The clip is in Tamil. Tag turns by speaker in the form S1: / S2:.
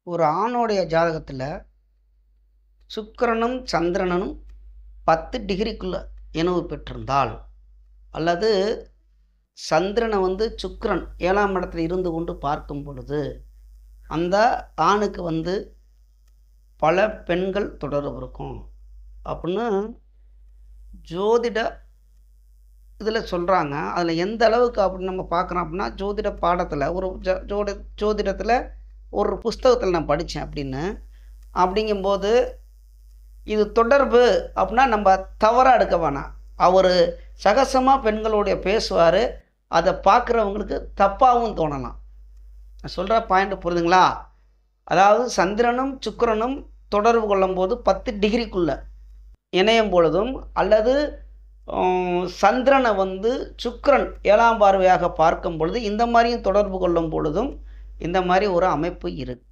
S1: ஒரு ஆணுடைய ஜாதகத்துல சுக்கிரனும், சந்திரனும் 10 டிகிரிக்குள்ள இணைவு பெற்றிருந்தால், அல்லது சந்திரனை சுக்கிரன் 7ஆம் இடத்துல இருந்து கொண்டு பார்க்கும் பொழுது, அந்த ஆணுக்கு பல பெண்கள் தொடர்பு இருக்கும். அப்படின்னு ஜோதிட இதில சொல்றாங்க. அதில எந்த அளவுக்கு அப்படின்னு நம்ம பார்க்குறோம் அப்படின்னா, ஜோதிட பாடத்தில ஒரு ஜோதிடத்தில ஒரு புஸ்தகத்தில நான் படிச்சேன் அப்படின்னு. அப்படிங்கும்போது இது தொடர்பு அப்படின்னா நம்ம தவறா எடுக்க வேணாம். அவரு சகசமா பெண்களுடைய பேசுவாரு. அத பார்க்குறவங்களுக்கு தப்பாவும் தோணலாம். நான் சொல்ற பாயிண்ட் புரியுதுங்களா? அதாவது சந்திரனும், சுக்கிரனும் தொடர்பு கொள்ளும்போது 10 டிகிரிக்குள்ள இணையும் பொழுதும், அல்லது சந்திரனை சுக்கிரன் 7ஆம் பார்வையாக பார்க்கும் பொழுது, இந்த மாரியும் தொடர்பு கொள்ளும் பொழுதும், இந்த மாரி ஒரு அமைப்பு இருக்கு.